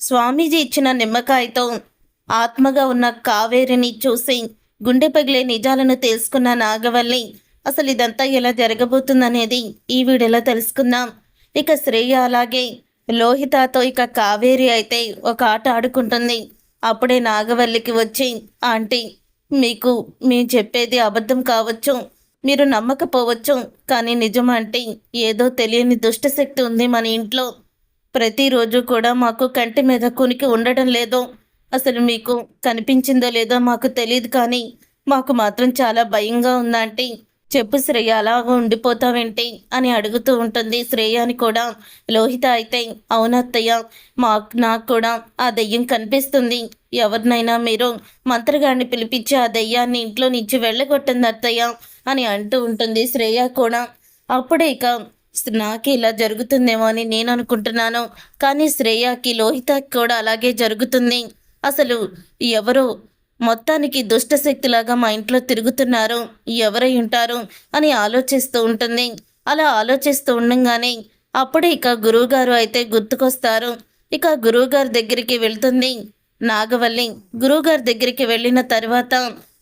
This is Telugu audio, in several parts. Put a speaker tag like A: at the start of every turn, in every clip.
A: స్వామీజీ ఇచ్చిన నిమ్మకాయతో ఆత్మగా ఉన్న కావేరిని చూసి గుండె పగిలే నిజాలను తెలుసుకున్న నాగవల్లి అసలు ఇదంతా ఎలా జరగబోతుందనేది ఈ వీడియోలో తెలుసుకుందాం. ఇక శ్రేయ అలాగే లోహితాతో ఇక కావేరి అయితే ఒక ఆట ఆడుకుంటుంది. అప్పుడే నాగవల్లికి వచ్చి, ఆంటీ, మీకు మేము చెప్పేది అబద్ధం కావచ్చు, మీరు నమ్మకపోవచ్చు, కానీ నిజం ఆంటీ, ఏదో తెలియని దుష్టశక్తి ఉంది మన ఇంట్లో. ప్రతిరోజు కూడా మాకు కంటి మీద కునికి ఉండడం లేదు. అసలు మీకు కనిపించిందో లేదో మాకు తెలియదు, కానీ మాకు మాత్రం చాలా భయంగా ఉందంటే. చెప్పు శ్రేయ, అలాగా ఉండిపోతావేంటి అని అడుగుతూ ఉంటుంది శ్రేయాని కూడా. లోహిత అయితే, అవునత్తయ్య, నాకు కూడా ఆ దెయ్యం కనిపిస్తుంది. ఎవరినైనా మీరు మంత్రగాడిని పిలిపించి ఆ దెయ్యాన్ని ఇంట్లో నుంచి వెళ్ళగొట్టింది అత్తయ్య అని అంటూ ఉంటుంది శ్రేయ కూడా. అప్పుడే ఇక నాకి ఇలా జరుగుతుందేమో అని నేను అనుకుంటున్నాను, కానీ శ్రేయకి లోహితకి కూడా అలాగే జరుగుతుంది. అసలు ఎవరో మొత్తానికి దుష్టశక్తిలాగా మా ఇంట్లో తిరుగుతున్నారు, ఎవరై ఉంటారు అని ఆలోచిస్తూ ఉంటుంది. అలా ఆలోచిస్తూ ఉండగానే అప్పుడే ఇక గురువుగారు అయితే గుర్తుకొస్తారు. ఇక గురువుగారి దగ్గరికి వెళ్తుంది నాగవల్లి. గురువుగారి దగ్గరికి వెళ్ళిన తర్వాత,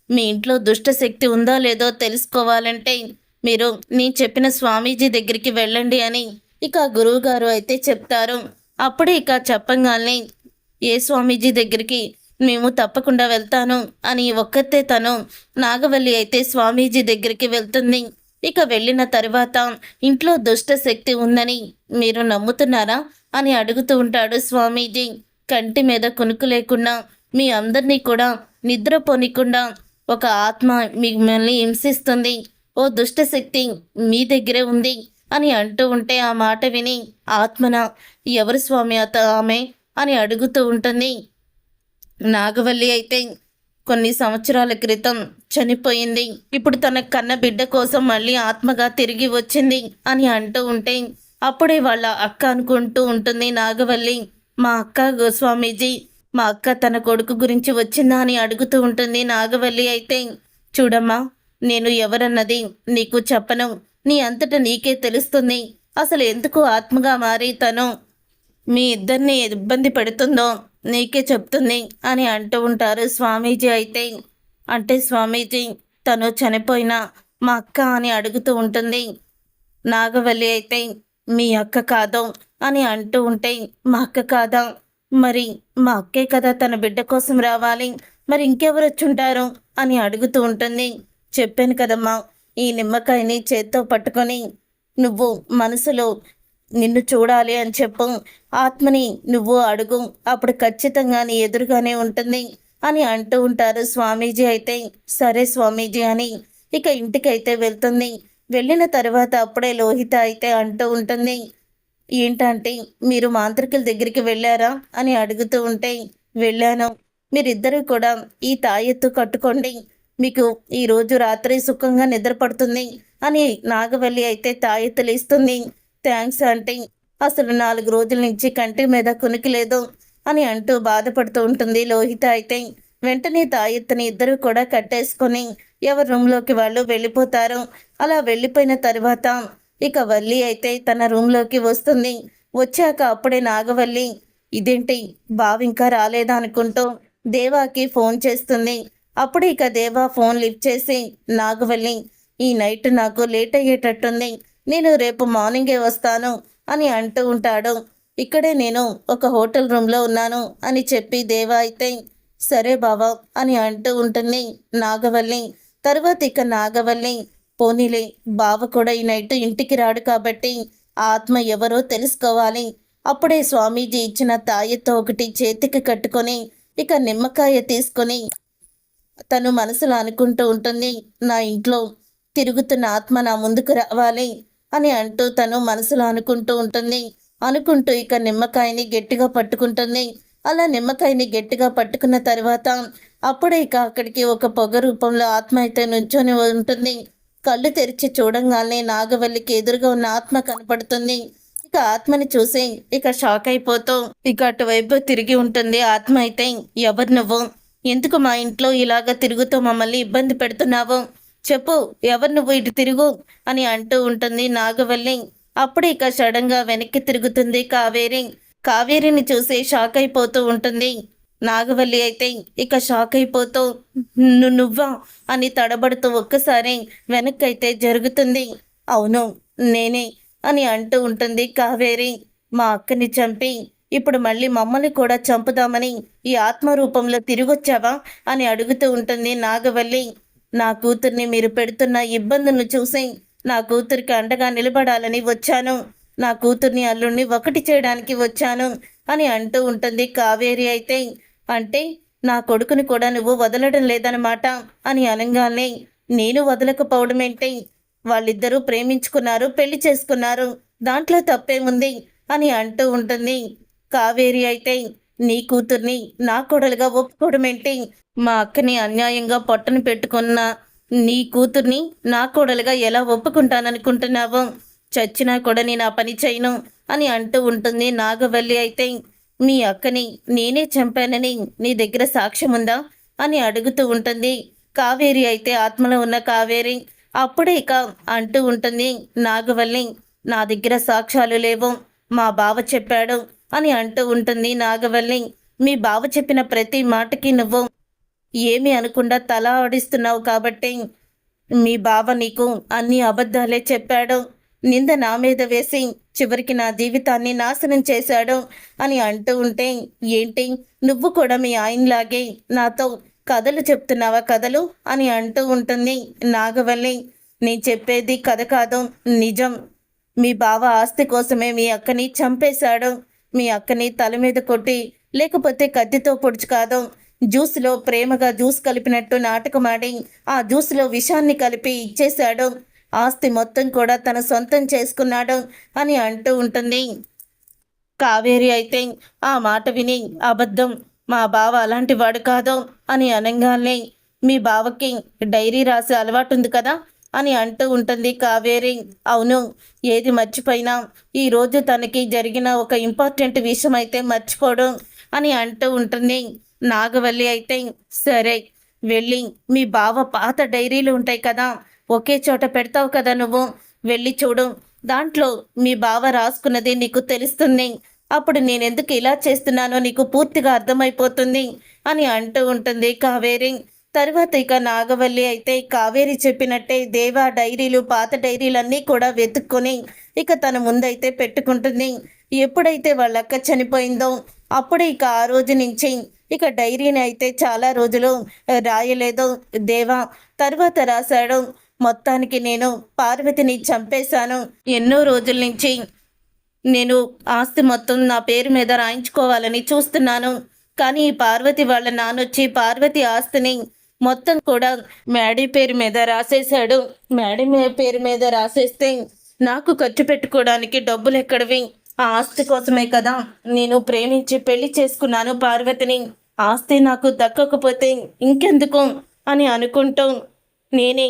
A: మీ ఇంట్లో దుష్టశక్తి ఉందో లేదో తెలుసుకోవాలంటే మీరు నేను చెప్పిన స్వామీజీ దగ్గరికి వెళ్ళండి అని ఇక గురువుగారు అయితే చెప్తారు. అప్పుడే ఇక చెప్పంగానే, ఏ స్వామీజీ దగ్గరికి? మేము తప్పకుండా వెళ్తాను అని ఒక్కతే తను నాగవల్లి అయితే స్వామీజీ దగ్గరికి వెళ్తుంది. ఇక వెళ్ళిన తర్వాత, ఇంట్లో దుష్ట శక్తి ఉందని మీరు నమ్ముతున్నారా అని అడుగుతూ ఉంటాడు స్వామీజీ. కంటి మీద కునుకు లేకుండా మీ అందరినీ కూడా నిద్రపోనికుండా ఒక ఆత్మ మిమ్మల్ని హింసిస్తుంది. ఓ దుష్టశక్తి మీ దగ్గరే ఉంది అని అంటూ ఉంటే, ఆ మాట విని ఆత్మన, ఎవరు స్వామి ఆమె అని అడుగుతూ ఉంటుంది. నాగవల్లి అయితే కొన్ని సంవత్సరాల క్రితం చనిపోయింది, ఇప్పుడు తన కన్న బిడ్డ కోసం మళ్ళీ ఆత్మగా తిరిగి వచ్చింది అని అంటూ ఉంటే, అప్పుడే వాళ్ళ అక్క అనుకుంటూ ఉంటుంది నాగవల్లి. మా అక్క గోస్వామీజీ, మా అక్క తన కొడుకు గురించి వచ్చిందా అని అడుగుతూ ఉంటుంది నాగవల్లి అయితే. చూడమ్మా, నేను ఎవరన్నది నీకు చెప్పను, నీ అంతటా నీకే తెలుస్తుంది. అసలు ఎందుకు ఆత్మగా మారి తను మీ ఇద్దరిని ఇబ్బంది పెడుతుందో నీకే చెప్తుంది అని అంటూ ఉంటారు స్వామీజీ అయితే. అంటే స్వామీజీ, తను చనిపోయిన మా అక్క అని అడుగుతూ ఉంటుంది నాగవల్లి అయితే. మీ అక్క కాదో అని అంటూ ఉంటే, మా అక్క కాదా? మరి మా అక్కే కదా తన బిడ్డ కోసం రావాలి, మరి ఇంకెవరు వచ్చుంటారు అని అడుగుతూ ఉంటుంది. చెప్పాను కదమ్మా, ఈ నిమ్మకాయని చేత్తో పట్టుకొని నువ్వు మనసులో నిన్ను చూడాలి అని చెప్పు, ఆత్మని నువ్వు అడుగు, అప్పుడు ఖచ్చితంగా నీ ఎదురుగానే ఉంటుంది అని అంటూ ఉంటారు స్వామీజీ అయితే. సరే స్వామీజీ అని ఇక ఇంటికైతే వెళ్తుంది. వెళ్ళిన తర్వాత అప్పుడే లోహిత అయితే అంటూ ఉంటుంది, ఏంటంటే మీరు మాంత్రికుల దగ్గరికి వెళ్ళారా అని అడుగుతూ ఉంటే, వెళ్ళాను, మీరిద్దరూ కూడా ఈ తాయెత్తు కట్టుకోండి, మీకు ఈరోజు రాత్రి సుఖంగా నిద్రపడుతుంది అని నాగవల్లి అయితే తాయెత్తులు ఇస్తుంది. థ్యాంక్స్ ఆంటీ, అసలు 4 రోజుల నుంచి కంటి మీద కునికి లేదు అని అంటూ బాధపడుతూ ఉంటుంది లోహిత అయితే. వెంటనే తాయెత్తుని ఇద్దరు కూడా కట్టేసుకొని ఎవరి రూమ్లోకి వాళ్ళు వెళ్ళిపోతారు. అలా వెళ్ళిపోయిన తర్వాత ఇక వల్లి అయితే తన రూమ్లోకి వస్తుంది. వచ్చాక అప్పుడే నాగవల్లి, ఇదేంటి బావ ఇంకా రాలేదా అనుకుంటూ దేవాకి ఫోన్ చేస్తుంది. అప్పుడు ఇక దేవా ఫోన్ లిఫ్ట్ చేసి, నాగవల్లి, ఈ నైట్ నాకు లేట్ అయ్యేటట్టుంది, నేను రేపు మార్నింగే వస్తాను అని అంటూ ఉంటాడు. ఇక్కడే నేను ఒక హోటల్ రూమ్లో ఉన్నాను అని చెప్పి దేవా అయితే, సరే బావా అని అంటూ ఉంటుంది నాగవల్లి. తర్వాత ఇక నాగవల్లి, పోనీలే, బావ కూడా ఈ నైట్ ఇంటికి రాడు కాబట్టి ఆత్మ ఎవరో తెలుసుకోవాలి. అప్పుడే స్వామీజీ ఇచ్చిన తాయెత్తు ఒకటి చేతికి కట్టుకొని ఇక నిమ్మకాయ తీసుకొని తను మనసులో అనుకుంటూ ఉంటుంది, నా ఇంట్లో తిరుగుతున్న ఆత్మ నా ముందుకు రావాలి అని అంటూ తను మనసులో అనుకుంటూ ఉంటుంది. అనుకుంటూ ఇక నిమ్మకాయని గట్టిగా పట్టుకుంటుంది. అలా నిమ్మకాయని గట్టిగా పట్టుకున్న తర్వాత అప్పుడే ఇక అక్కడికి ఒక పొగ రూపంలో ఆత్మ అయితే నుంచొని ఉంటుంది. కళ్ళు తెరిచి చూడంగానే నాగవల్లికి ఎదురుగా ఉన్న ఆత్మ కనపడుతుంది. ఇక ఆత్మని చూసి ఇక షాక్ అయిపోతూ ఇక అటువైపు తిరిగి ఉంటుంది ఆత్మ అయితే. ఎవరు నువ్వు? ఎందుకు మా ఇంట్లో ఇలాగ తిరుగుతూ మమ్మల్ని ఇబ్బంది పెడుతున్నావు? చెప్పు, ఎవరు నువ్వు? ఇటు తిరుగు అని అంటూ ఉంటుంది నాగవల్లి. అప్పుడు ఇక సడన్గా వెనక్కి తిరుగుతుంది కావేరి. కావేరిని చూసి షాక్ అయిపోతూ ఉంటుంది. నాగవల్లి అయితే ఇక షాక్ అయిపోతూ నువ్వా అని తడబడుతూ ఒక్కసారి వెనక్కైతే జరుగుతుంది. అవును, నేనే అని అంటూ ఉంటుంది కావేరి. మా అక్కని చంపి ఇప్పుడు మళ్ళీ మమ్మల్ని కూడా చంపుదామని ఈ ఆత్మరూపంలో తిరిగొచ్చావా అని అడుగుతూ ఉంటుంది నాగవల్లి. నా కూతుర్ని మీరు పెడుతున్న ఇబ్బందులను చూసి నా కూతురికి అండగా నిలబడాలని వచ్చాను. నా కూతుర్ని అల్లుణ్ణి ఒకటి చేయడానికి వచ్చాను అని అంటూ ఉంటుంది కావేరి అయితే. అంటే నా కొడుకుని కూడా నువ్వు వదలడం లేదన్నమాట అని అనగానే, నేను వదలకపోవడం ఏంటి? వాళ్ళిద్దరూ ప్రేమించుకున్నారు, పెళ్లి చేసుకున్నారు, దాంట్లో తప్పేముంది అని అంటూ ఉంటుంది కావేరి అయితే. నీ కూతుర్ని నా కోడలుగా ఒప్పుకోవడం ఏంటి? మా అక్కని అన్యాయంగా పొట్టను పెట్టుకున్న నీ కూతుర్ని నా కోడలుగా ఎలా ఒప్పుకుంటాననుకుంటున్నావు? చచ్చినా కూడా నేను ఆ పని చేయను అని అంటూ ఉంటుంది నాగవల్లి అయితే. మీ అక్కని నేనే చంపానని నీ దగ్గర సాక్ష్యం ఉందా అని అడుగుతూ ఉంటుంది కావేరి అయితే. ఆత్మలో ఉన్న కావేరి అప్పుడే ఇక అంటూ ఉంటుంది నాగవల్లి, నా దగ్గర సాక్ష్యాలు లేవు, మా బావ చెప్పాడు అని అంటూ ఉంటుంది నాగవల్లి. మీ బావ చెప్పిన ప్రతి మాటకి నువ్వు ఏమీ అనకుండా తల ఆడిస్తున్నావు కాబట్టి మీ బావ నీకు అన్ని అబద్ధాలే చెప్పాడు, నింద నా మీద వేసి చివరికి నా జీవితాన్ని నాశనం చేశాడు అని అంటూ ఉంటే, ఏంటి నువ్వు కూడా మీ ఆయనలాగే నాతో కథలు చెప్తున్నావా కథలు అని అంటూ ఉంటుంది నాగవల్లి. నేను చెప్పేది కథ కాదు, నిజం. మీ బావ ఆస్తి కోసమే మీ అక్కని చంపేశాడు. మీ అక్కని తల మీద కొట్టి, లేకపోతే కత్తితో పొడుచు కాదు, జ్యూస్లో ప్రేమగా జ్యూస్ కలిపినట్టు నాటకమాడి ఆ జ్యూస్లో విషాన్ని కలిపి ఇచ్చేశాడు. ఆస్తి మొత్తం కూడా తన సొంతం చేసుకున్నాడు అని అంటూ ఉంటుంది కావేరి అయితే. ఆ మాట విని, అబద్ధం, మా బావ అలాంటి వాడు కాదు అని అనగానే, మీ బావకి డైరీ రాసే అలవాటు ఉంది కదా అని అంటూ ఉంటుంది కావేరి. అవును, ఏది మర్చిపోయినా ఈరోజు తనకి జరిగిన ఒక ఇంపార్టెంట్ విషయం అయితే మర్చిపోవడం అని అంటూ ఉంటుంది నాగవల్లి అయితే. సరే, వెళ్ళి మీ బావ పాత డైరీలు ఉంటాయి కదా, ఒకే చోట పెడతావు కదా, నువ్వు వెళ్ళి చూడు, దాంట్లో మీ బావ రాసుకున్నది నీకు తెలుస్తుంది. అప్పుడు నేనెందుకు ఇలా చేస్తున్నానో నీకు పూర్తిగా అర్థమైపోతుంది అని అంటూ ఉంటుంది కావేరి. తర్వాత ఇక నాగవల్లి అయితే కావేరి చెప్పినట్టే దేవా డైరీలు, పాత డైరీలన్నీ కూడా వెతుక్కొని ఇక తన ముందైతే పెట్టుకుంటుంది. ఎప్పుడైతే వాళ్ళ అక్క చనిపోయిందో అప్పుడే ఇక ఆ రోజు నుంచి ఇక డైరీని అయితే చాలా రోజులు రాయలేదు దేవా. తర్వాత రాశాడు, మొత్తానికి నేను పార్వతిని చంపేశాను. ఎన్నో రోజుల నుంచి నేను ఆస్తి మొత్తం నా పేరు మీద రాయించుకోవాలని చూస్తున్నాను. కానీ ఈ పార్వతి వాళ్ళ నాన్నొచ్చి పార్వతి ఆస్తిని మొత్తం కూడా మేడీ పేరు మీద రాసేశాడు. మేడీ పేరు మీద రాసేస్తే నాకు ఖర్చు పెట్టుకోవడానికి డబ్బులు ఎక్కడివి? ఆ ఆస్తి కోసమే కదా నేను ప్రేమించి పెళ్లి చేసుకున్నాను పార్వతిని. ఆస్తి నాకు దక్కకపోతే ఇంకెందుకు అని అనుకుంటూ నేనే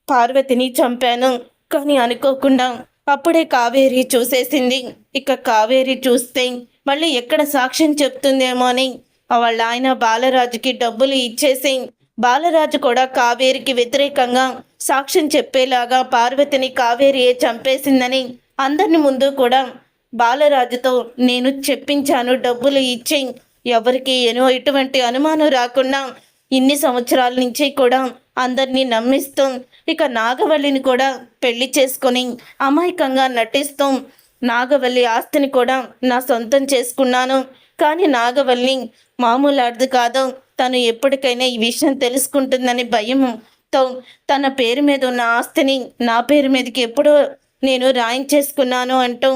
A: పార్వతిని చంపాను. కానీ అనుకోకుండా అప్పుడే కావేరి చూసేసింది. ఇక కావేరి చూస్తే మళ్ళీ ఎక్కడ సాక్ష్యం చెప్తుందేమో అని వాళ్ళ ఆయన బాలరాజుకి డబ్బులు ఇచ్చేసి, బాలరాజు కూడా కావేరికి వ్యతిరేకంగా సాక్ష్యం చెప్పేలాగా పార్వతిని కావేరియే చంపేసిందని అందరిని ముందు కూడా బాలరాజుతో నేను చెప్పించాను డబ్బులు ఇచ్చి, ఎవరికి ఎటువంటి అనుమానం రాకుండా ఇన్ని సంవత్సరాల నుంచి కూడా అందరినీ నమ్మిస్తూ ఇక నాగవల్లిని కూడా పెళ్లి చేసుకొని అమాయకంగా నటిస్తూ నాగవల్లి ఆస్తిని కూడా నా సొంతం చేసుకున్నాను. కానీ నాగవల్లి మామూలాడిది కాదు, తను ఎప్పటికైనా ఈ విషయం తెలుసుకుంటుందని భయంతో తన పేరు మీద ఉన్న ఆస్తిని నా పేరు మీదకి ఎప్పుడో నేను రాయించేసుకున్నాను అంటూ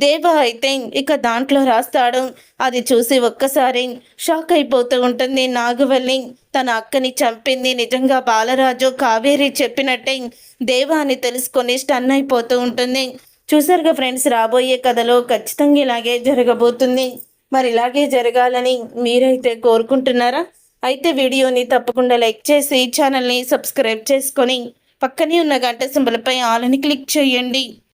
A: దేవ అయితే ఇక దాంట్లో రాస్తాడు. అది చూసి ఒక్కసారి షాక్ అయిపోతూ ఉంటుంది నాగవల్లి. తన అక్కని చంపింది నిజంగా బాలరాజు, కావేరి చెప్పినట్టే దేవ అని తెలుసుకొని స్టన్ అయిపోతూ ఉంటుంది. చూసారుగా ఫ్రెండ్స్, రాబోయే కథలో ఖచ్చితంగా ఇలాగే జరగబోతుంది. మరి ఇలాగే జరగాలని మీరైతే కోరుకుంటున్నారా? అయితే వీడియోని తప్పకుండా లైక్ చేసి ఛానల్ని సబ్స్క్రైబ్ చేసుకొని పక్కనే ఉన్న గంట సింబల్పై ఆల్ అని క్లిక్ చేయండి.